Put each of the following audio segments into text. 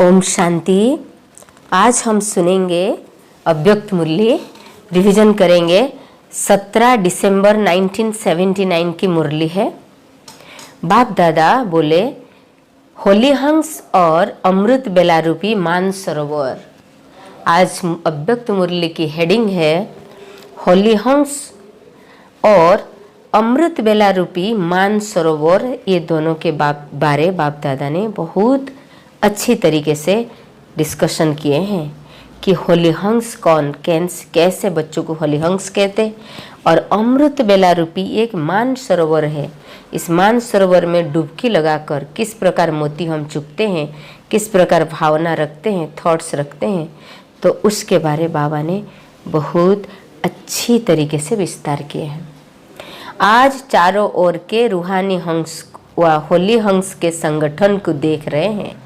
ओम शांति। आज हम सुनेंगे अव्यक्त मुरली, रिवीजन करेंगे। 17 दिसंबर 1979 की मुरली है। बाप दादा बोले, होली हंस और अमृत बेला रूपी मानसरोवर। आज अव्यक्त मुरली की हेडिंग है होली हंस और अमृत बेला रूपी मानसरोवर। ये दोनों के बारे बाप दादा ने बहुत अच्छी तरीके से डिस्कशन किए हैं कि होली हंस कौन, कैसे बच्चों को होली हंस कहते, और अमृत बेला रूपी एक मान सरोवर है। इस मान सरोवर में डुबकी लगाकर किस प्रकार मोती हम चुगते हैं, किस प्रकार भावना रखते हैं, थॉट्स रखते हैं, तो उसके बारे बाबा ने बहुत अच्छी तरीके से विस्तार किए हैं। आज चारों ओर के रूहानी हंस व होली हंस के संगठन को देख रहे हैं।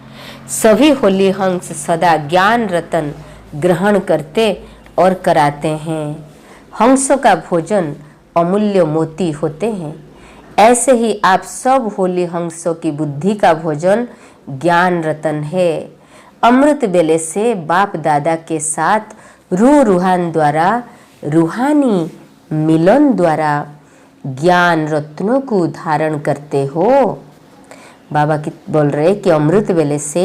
सभी होली हंस सदा ज्ञान रतन ग्रहण करते और कराते हैं। हंसों का भोजन अमूल्य मोती होते हैं। ऐसे ही आप सब होली हंसों की बुद्धि का भोजन ज्ञान रतन है। अमृत बेले से बाप दादा के साथ रूहान द्वारा, रूहानी मिलन द्वारा ज्ञान रत्नों को धारण करते हो। बाबा की बोल रहे कि अमृत बेले से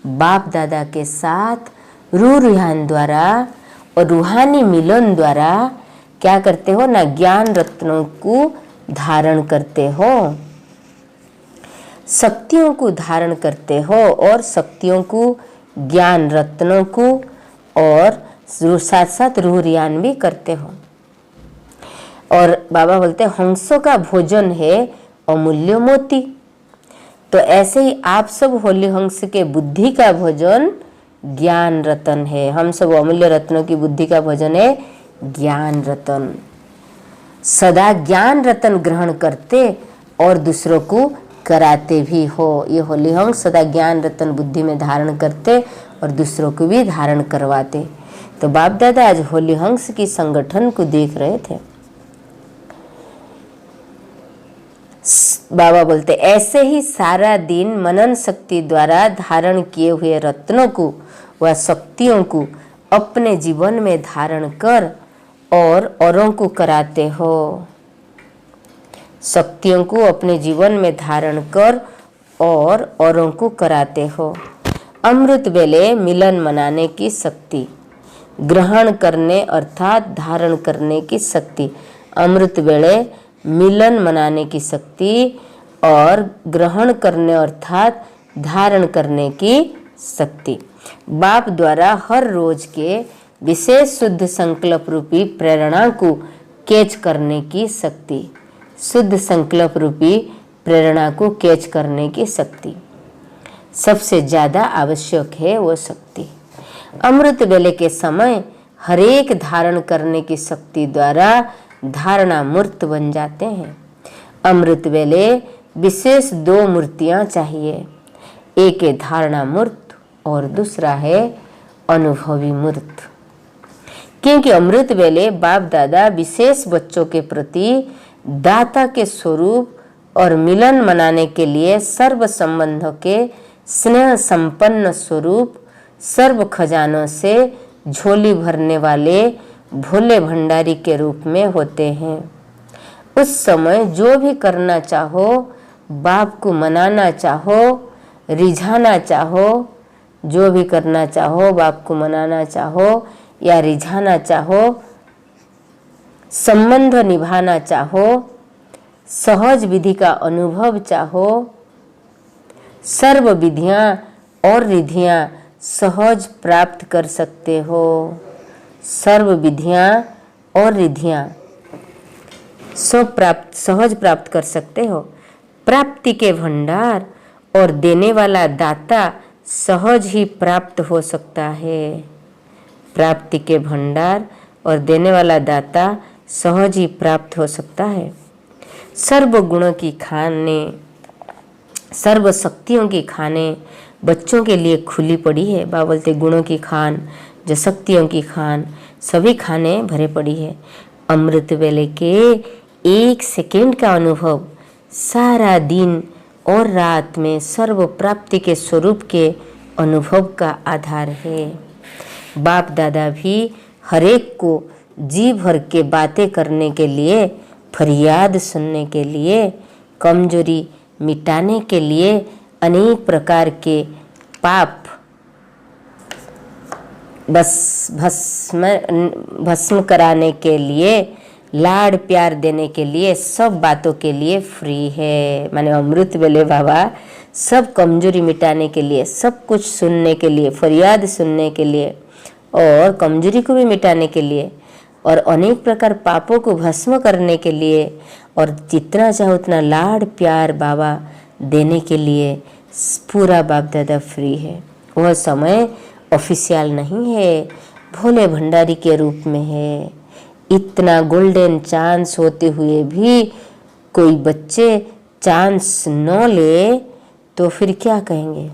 बाप दादा के साथ रूहान द्वारा और रूहानी मिलन द्वारा क्या करते हो ना, ज्ञान रत्नों को धारण करते हो, शक्तियों को धारण करते हो और शक्तियों को, ज्ञान रत्नों को और साथ साथ रूहान भी करते हो। और बाबा बोलते हैं हंसों का भोजन है अमूल्य मोती। तो ऐसे ही आप सब होली हंस के बुद्धि का भोजन ज्ञान रतन है। हम सब अमूल्य रत्नों की बुद्धि का भोजन है ज्ञान रतन। सदा ज्ञान रतन ग्रहण करते और दूसरों को कराते भी हो। ये होली हंस सदा ज्ञान रतन बुद्धि में धारण करते और दूसरों को भी धारण करवाते। तो बाप दादा आज होली हंस की संगठन को देख रहे थे। बाबा बोलते ऐसे ही सारा दिन मनन शक्ति द्वारा धारण किए हुए रत्नों को व शक्तियों को अपने जीवन में धारण कर और औरों को कराते हो। शक्तियों को अपने जीवन में धारण कर और औरों को कराते हो। अमृत बेले मिलन मनाने की शक्ति, ग्रहण करने अर्थात धारण करने की शक्ति। अमृत बेले मिलन मनाने की शक्ति और ग्रहण करने अर्थात धारण करने की शक्ति। बाप द्वारा हर रोज के विशेष शुद्ध संकल्प रूपी प्रेरणा को कैच करने की शक्ति। शुद्ध संकल्प रूपी प्रेरणा को कैच करने की शक्ति सबसे ज्यादा आवश्यक है, वो शक्ति। अमृत बेले के समय हरेक धारण करने की शक्ति द्वारा धारणा मूर्त बन जाते हैं। अमृत बेले विशेष दो मूर्तियां चाहिए, एक है धारणा मूर्त और दूसरा है अनुभवी मूर्त। क्योंकि अमृत बेले बाप दादा विशेष बच्चों के प्रति दाता के स्वरूप और मिलन मनाने के लिए सर्व संबंधों के स्नेह संपन्न स्वरूप, सर्व खजानों से झोली भरने वाले भोले भंडारी के रूप में होते हैं। उस समय जो भी करना चाहो, बाप को मनाना चाहो, रिझाना चाहो, जो भी करना चाहो, बाप को मनाना चाहो या रिझाना चाहो, संबंध निभाना चाहो, सहज विधि का अनुभव चाहो, सर्व विधियां और रिधियां सहज प्राप्त कर सकते हो। सर्व विधियां और रिधियां सहज प्राप्त कर सकते हो। प्राप्ति के भंडार और देने वाला दाता सहज ही प्राप्त हो सकता है। प्राप्ति के भंडार और देने वाला दाता सहज ही प्राप्त हो सकता है। सर्व गुणों की खाने, सर्व शक्तियों की खाने बच्चों के लिए खुली पड़ी है। बाबा बोलते गुणों की खान, जो शक्तियों की खान, सभी खाने भरे पड़ी है। अमृत बेले के एक सेकेंड का अनुभव सारा दिन और रात में सर्व प्राप्ति के स्वरूप के अनुभव का आधार है। बाप दादा भी हरेक को जी भर के बातें करने के लिए, फरियाद सुनने के लिए, कमजोरी मिटाने के लिए, अनेक प्रकार के पाप बस भस्म कराने के लिए, लाड़ प्यार देने के लिए, सब बातों के लिए फ्री है। माने अमृत वेले बाबा सब कमजोरी मिटाने के लिए, सब कुछ सुनने के लिए, फरियाद सुनने के लिए और कमजोरी को भी मिटाने के लिए और अनेक प्रकार पापों को भस्म करने के लिए और जितना चाहो उतना लाड़ प्यार बाबा देने के लिए पूरा बाप दादा फ्री है। वह समय ऑफिशियल नहीं है, भोले भंडारी के रूप में है। इतना गोल्डन चांस होते हुए भी कोई बच्चे चांस न ले तो फिर क्या कहेंगे।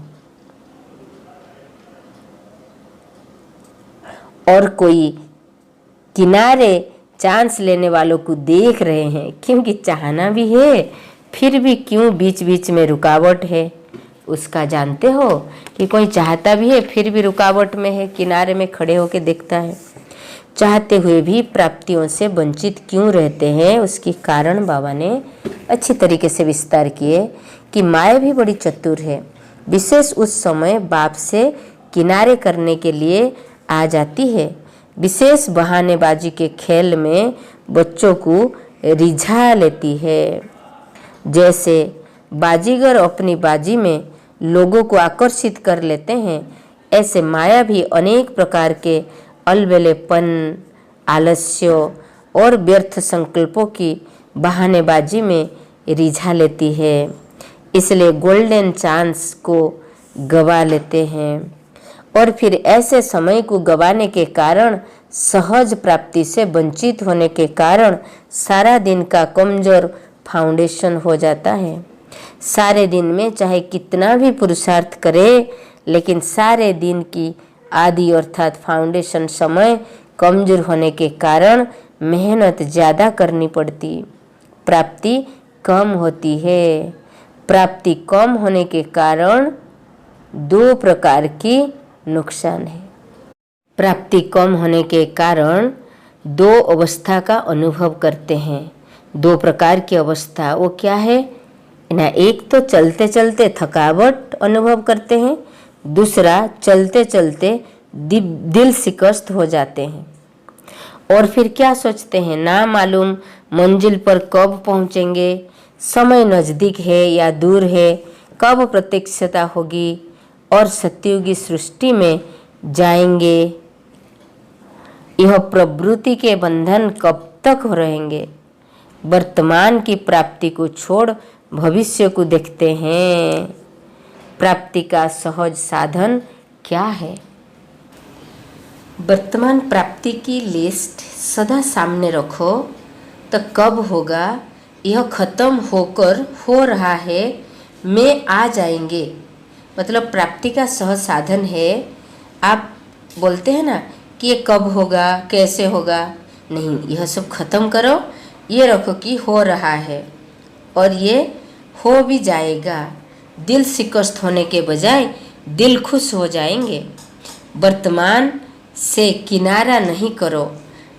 और कोई किनारे चांस लेने वालों को देख रहे हैं, क्योंकि चाहना भी है फिर भी क्यों बीच बीच में रुकावट है। उसका जानते हो कि कोई चाहता भी है फिर भी रुकावट में है, किनारे में खड़े होकर देखता है। चाहते हुए भी प्राप्तियों से वंचित क्यों रहते हैं, उसकी कारण बाबा ने अच्छी तरीके से विस्तार किए कि माया भी बड़ी चतुर है। विशेष उस समय बाप से किनारे करने के लिए आ जाती है। विशेष बहानेबाजी के खेल में बच्चों को रिझा लेती है। जैसे बाजीगर अपनी बाजी में लोगों को आकर्षित कर लेते हैं, ऐसे माया भी अनेक प्रकार के अलबेलेपन, आलस्य और व्यर्थ संकल्पों की बहानेबाजी में रिझा लेती है। इसलिए गोल्डन चांस को गवा लेते हैं और फिर ऐसे समय को गवाने के कारण, सहज प्राप्ति से वंचित होने के कारण सारा दिन का कमजोर फाउंडेशन हो जाता है। सारे दिन में चाहे कितना भी पुरुषार्थ करे, लेकिन सारे दिन की आदि अर्थात फाउंडेशन समय कमजोर होने के कारण मेहनत ज़्यादा करनी पड़ती, प्राप्ति कम होती है। प्राप्ति कम होने के कारण दो प्रकार की नुकसान है। प्राप्ति कम होने के कारण दो अवस्था का अनुभव करते हैं। दो प्रकार की अवस्था, वो क्या है ना, एक तो चलते चलते थकावट अनुभव करते हैं, दूसरा चलते चलते दिल शिकस्त हो जाते हैं और फिर क्या सोचते हैं, ना मालूम मंजिल पर कब पहुंचेंगे, समय नज़दीक है या दूर है, कब प्रत्यक्षता होगी और सत्युगी सृष्टि में जाएंगे। यह प्रवृत्ति के बंधन कब तक रहेंगे। वर्तमान की प्राप्ति को छोड़ भविष्य को देखते हैं। प्राप्ति का सहज साधन क्या है। वर्तमान प्राप्ति की लिस्ट सदा सामने रखो, तो कब होगा, यह खत्म होकर हो रहा है, में आ जाएंगे। मतलब प्राप्ति का सहज साधन है। आप बोलते हैं ना कि ये कब होगा, कैसे होगा, नहीं, यह सब खत्म करो, ये रखो कि हो रहा है और ये हो भी जाएगा। दिल शिकस्त होने के बजाय दिल खुश हो जाएंगे। वर्तमान से किनारा नहीं करो,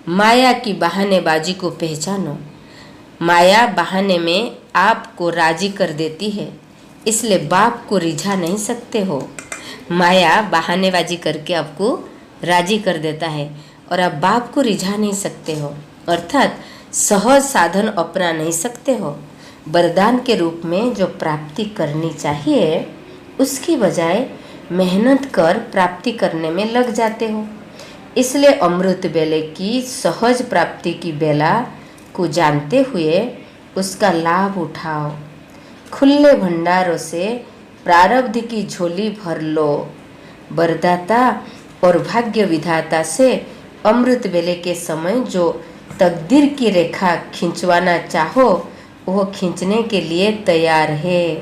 माया की बहानेबाजी को पहचानो। माया बहाने में आपको राजी कर देती है, इसलिए बाप को रिझा नहीं सकते हो। माया बहानेबाजी करके आपको राजी कर देता है और आप बाप को रिझा नहीं सकते हो, अर्थात सहज साधन अपना नहीं सकते हो। वरदान के रूप में जो प्राप्ति करनी चाहिए, उसकी बजाय मेहनत कर प्राप्ति करने में लग जाते हो। इसलिए अमृत बेले की सहज प्राप्ति की बेला को जानते हुए उसका लाभ उठाओ। खुले भंडारों से प्रारब्ध की झोली भर लो। वरदाता और भाग्य विधाता से अमृत बेले के समय जो तकदीर की रेखा खींचवाना चाहो, वह खींचने के लिए तैयार है।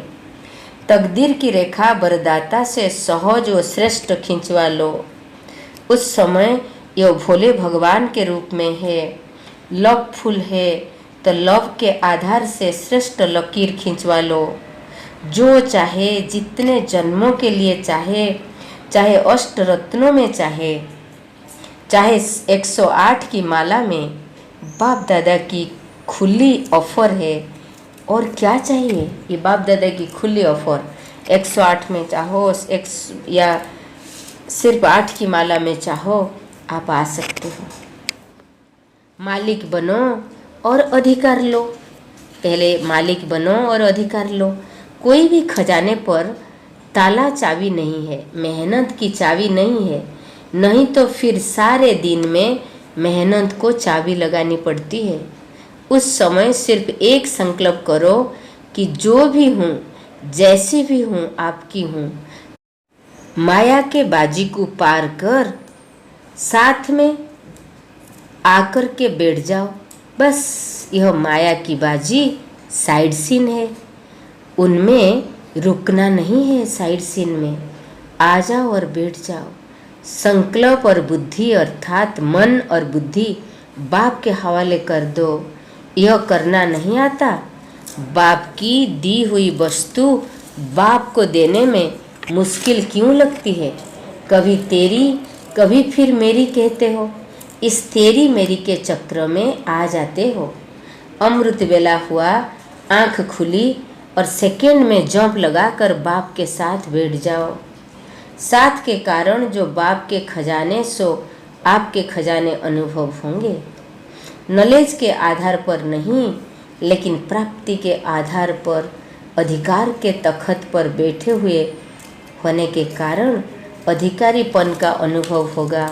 तकदीर की रेखा वरदाता से सहज व श्रेष्ठ खींचवा लो। उस समय यह भोले भगवान के रूप में है। लव फूल है तो लव के आधार से श्रेष्ठ लकीर खींचवा लो। जो चाहे, जितने जन्मों के लिए चाहे, चाहे अष्ट रत्नों में, चाहे 108 की माला में, बाप दादा की खुली ऑफर है। और क्या चाहिए? ये बाप दादा की खुली ऑफर। 108 में चाहो या सिर्फ 8 की माला में चाहो, आप आ सकते हो। मालिक बनो और अधिकार लो। पहले मालिक बनो और अधिकार लो। कोई भी खजाने पर ताला चाबी नहीं है, मेहनत की चाबी नहीं है। नहीं तो फिर सारे दिन में मेहनत को चाबी लगानी पड़ती है। उस समय सिर्फ एक संकल्प करो कि जो भी हूँ, जैसी भी हूँ, आपकी हूँ। माया के बाजी को पार कर साथ में आकर के बैठ जाओ। बस यह माया की बाजी साइड सीन है, उनमें रुकना नहीं है। साइड सीन में आ जाओ और बैठ जाओ। संकल्प और बुद्धि अर्थात मन और बुद्धि बाप के हवाले कर दो। यह करना नहीं आता? बाप की दी हुई वस्तु बाप को देने में मुश्किल क्यों लगती है? कभी तेरी कभी फिर मेरी कहते हो। इस तेरी मेरी के चक्र में आ जाते हो। अमृत वेला हुआ, आंख खुली और सेकंड में जंप लगाकर बाप के साथ बैठ जाओ। साथ के कारण जो बाप के खजाने, सो आपके खजाने अनुभव होंगे। नॉलेज के आधार पर नहीं, लेकिन प्राप्ति के आधार पर, अधिकार के तख्त पर बैठे हुए होने के कारण अधिकारीपन का अनुभव होगा।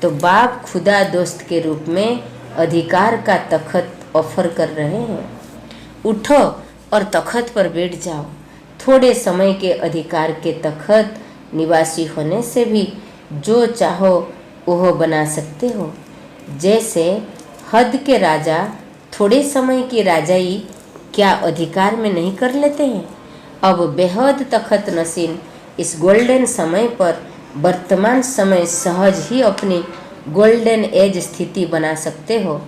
तो बाप खुदा दोस्त के रूप में अधिकार का तख्त ऑफर कर रहे हैं। उठो और तख्त पर बैठ जाओ। थोड़े समय के अधिकार के तख्त निवासी होने से भी जो चाहो वह बना सकते हो। जैसे हद के राजा थोड़े समय की राजाई क्या अधिकार में नहीं कर लेते हैं? अब बेहद तख्त नसीन इस गोल्डन समय पर वर्तमान समय सहज ही अपनी गोल्डन एज स्थिति बना सकते हो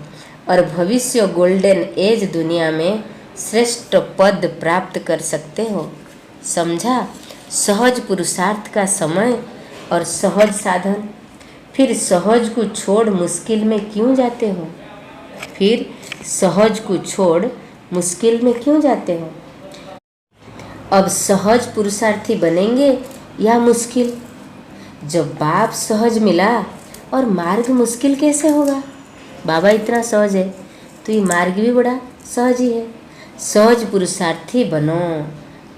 और भविष्य गोल्डन एज दुनिया में श्रेष्ठ पद प्राप्त कर सकते हो। समझा? सहज पुरुषार्थ का समय और सहज साधन। फिर सहज को छोड़ मुश्किल में क्यों जाते हो? फिर सहज को छोड़ मुश्किल में क्यों जाते हो? अब सहज पुरुषार्थी बनेंगे या मुश्किल? जब बाप सहज मिला और मार्ग मुश्किल कैसे होगा? बाबा इतना सहज है तो ये मार्ग भी बड़ा सहज ही है। सहज पुरुषार्थी बनो,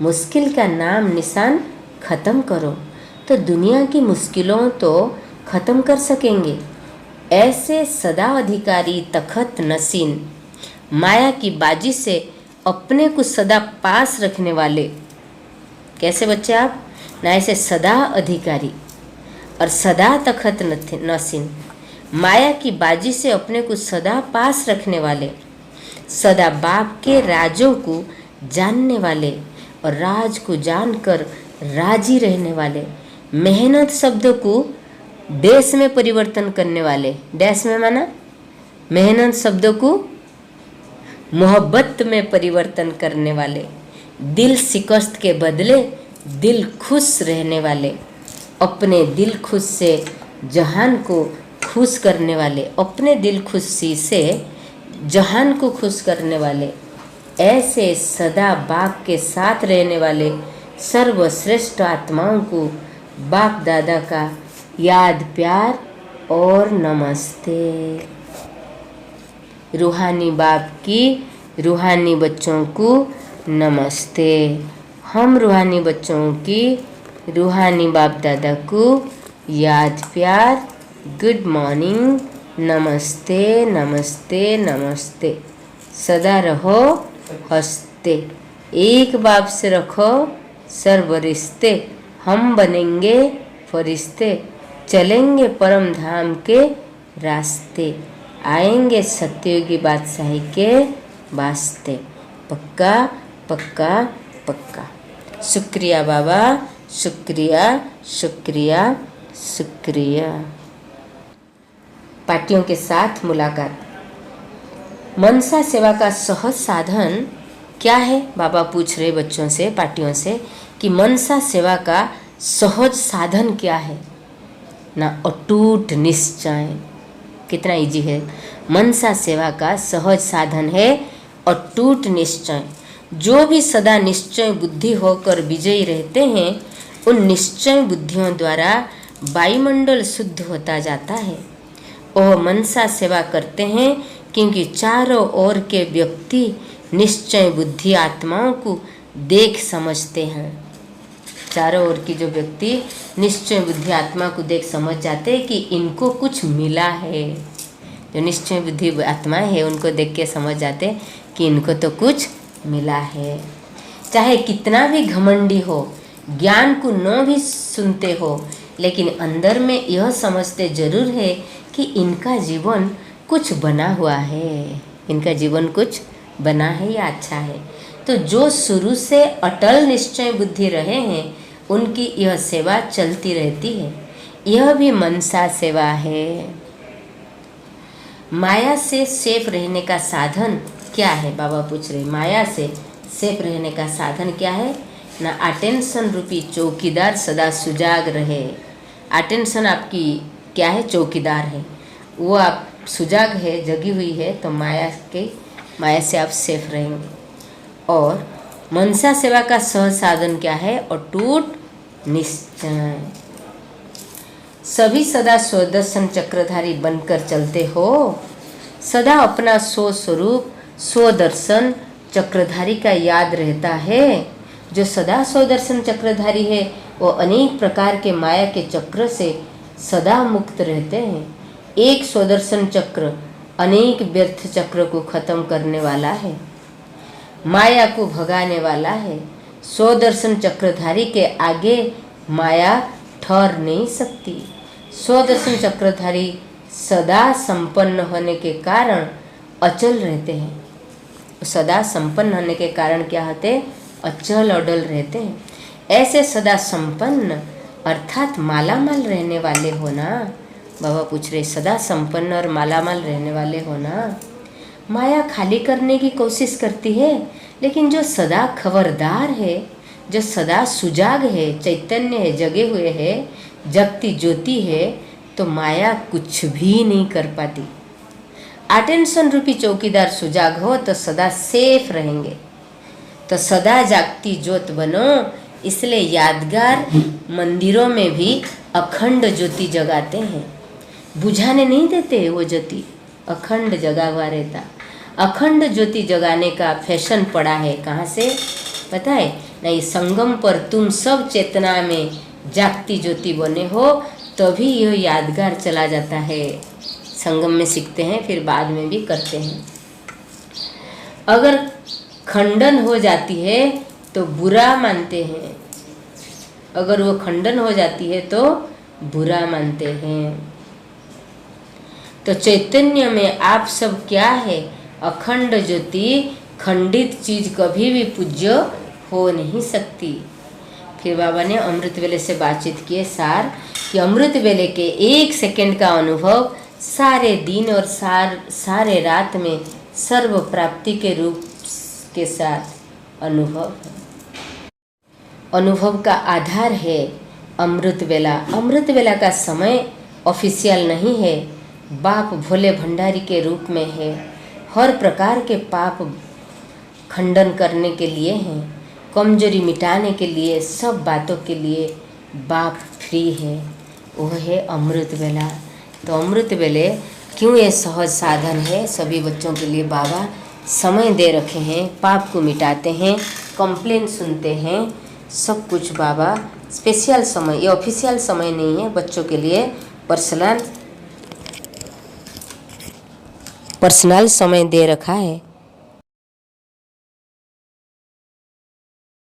मुश्किल का नाम निशान खत्म करो तो दुनिया की मुश्किलों तो खत्म कर सकेंगे। ऐसे सदा अधिकारी तख्त नसीन, माया की बाजी से अपने को सदा पास रखने वाले। कैसे बच्चे आप? ना ऐसे सदा अधिकारी और सदा तख्त नसीन, माया की बाजी से अपने को सदा पास रखने वाले, सदा बाप के राजों को जानने वाले और राज को जानकर राजी रहने वाले, मेहनत शब्द को देश में परिवर्तन करने वाले। देश में माना मेहनत शब्द को मोहब्बत में परिवर्तन करने वाले, दिल शिकस्त के बदले दिल खुश रहने वाले, अपने दिल खुश से जहान को खुश करने वाले, अपने दिल खुशी से जहान को खुश करने वाले, ऐसे सदा बाप के साथ रहने वाले सर्वश्रेष्ठ आत्माओं को बाप दादा का याद, प्यार और नमस्ते। रूहानी बाप की रूहानी बच्चों को नमस्ते। हम रूहानी बच्चों की रूहानी बाप दादा को याद, प्यार, गुड मॉर्निंग, नमस्ते नमस्ते नमस्ते। सदा रहो हंसते, एक बाप से रखो सर्व रिश्ते। हम बनेंगे फरिश्ते, चलेंगे परम धाम के रास्ते, आएंगे सत्ययुगी बादशाही के वास्ते। पक्का पक्का पक्का। शुक्रिया बाबा, शुक्रिया शुक्रिया शुक्रिया। पार्टियों के साथ मुलाकात। मनसा सेवा का सहज साधन क्या है? बाबा पूछ रहे बच्चों से, पार्टियों से, कि मनसा सेवा का सहज साधन क्या है ना, अटूट निश्चय। कितना इजी है। मनसा सेवा का सहज साधन है अटूट निश्चय। जो भी सदा निश्चय बुद्धि होकर विजयी रहते हैं, उन निश्चय बुद्धियों द्वारा वायुमंडल शुद्ध होता जाता है। वह मनसा सेवा करते हैं क्योंकि चारों ओर के व्यक्ति निश्चय बुद्धि आत्माओं को देख समझते हैं। चारों ओर की जो व्यक्ति निश्चय बुद्धि आत्मा को देख समझ जाते हैं कि इनको कुछ मिला है। जो निश्चय बुद्धि आत्माएं हैं उनको देख के समझ जाते हैं कि इनको तो कुछ मिला है। चाहे कितना भी घमंडी हो, ज्ञान को न भी सुनते हो, लेकिन अंदर में यह समझते जरूर है कि इनका जीवन कुछ बना हुआ है, इनका जीवन कुछ बना है या अच्छा है। तो जो शुरू से अटल निश्चय बुद्धि रहे हैं उनकी यह सेवा चलती रहती है। यह भी मनसा सेवा है। माया से सेफ रहने का साधन क्या है, बाबा पूछ रहे। माया से सेफ रहने का साधन क्या है ना, अटेंशन रूपी चौकीदार सदा सुजाग रहे। अटेंशन आपकी क्या है, चौकीदार है, वो आप सुजाग है, जगी हुई है, तो माया से आप सेफ रहेंगे। और मनसा सेवा का सहज साधन क्या है, अटूट निश्चय। सभी सदा स्वदर्शन चक्रधारी बनकर चलते हो। सदा अपना स्वस्वरूप स्वदर्शन चक्रधारी का याद रहता है। जो सदा स्वदर्शन चक्रधारी है वो अनेक प्रकार के माया के चक्र से सदा मुक्त रहते हैं। एक स्वदर्शन चक्र अनेक व्यर्थ चक्र को खत्म करने वाला है, माया को भगाने वाला है। स्वदर्शन चक्रधारी के आगे माया ठहर नहीं सकती। स्वदर्शन चक्रधारी सदा संपन्न होने के कारण अचल रहते हैं। सदा संपन्न होने के कारण क्या होते, अचल अडल रहते हैं। ऐसे सदा संपन्न अर्थात मालामाल रहने वाले हो ना। बाबा पूछ रहे, सदा संपन्न और मालामाल रहने वाले हो ना। माया खाली करने की कोशिश करती है, लेकिन जो सदा खबरदार है, जो सदा सुजाग है, चैतन्य है, जगे हुए है, जगती ज्योति है, तो माया कुछ भी नहीं कर पाती। अटेंशन रूपी चौकीदार सुजाग हो तो सदा सेफ रहेंगे। तो सदा जागती ज्योत बनो, इसलिए यादगार मंदिरों में भी अखंड ज्योति जगाते हैं। बुझाने नहीं देते, वो ज्योति अखंड जगा हुआ रहता। अखंड ज्योति जगाने का फैशन पड़ा है, कहाँ से पता है? नहीं, संगम पर तुम सब चेतना में जागती ज्योति बने हो, तभी यह यादगार चला जाता है। संगम में सीखते हैं, फिर बाद में भी करते हैं। अगर खंडन हो जाती है तो बुरा मानते हैं। अगर वो खंडन हो जाती है तो बुरा मानते हैं। तो चैतन्य में आप सब क्या है, अखंड ज्योति। खंडित चीज कभी भी पूज्य हो नहीं सकती। फिर बाबा ने अमृत वेले से बातचीत किए सार कि अमृत वेले के 1 सेकंड का अनुभव सारे दिन और सारे रात में सर्व प्राप्ति के रूप के साथ अनुभव है। अनुभव का आधार है अमृत वेला। अमृत वेला का समय ऑफिशियल नहीं है, बाप भोले भंडारी के रूप में है। हर प्रकार के पाप खंडन करने के लिए हैं, कमजोरी मिटाने के लिए, सब बातों के लिए बाप फ्री है। वह है अमृत वेला। तो अमृत वेले क्यों ये सहज साधन है, सभी बच्चों के लिए बाबा समय दे रखे हैं। पाप को मिटाते हैं, कंप्लेन सुनते हैं, सब कुछ बाबा स्पेशल समय, ये ऑफिशियल समय नहीं है, बच्चों के लिए पर्सनल समय दे रखा है।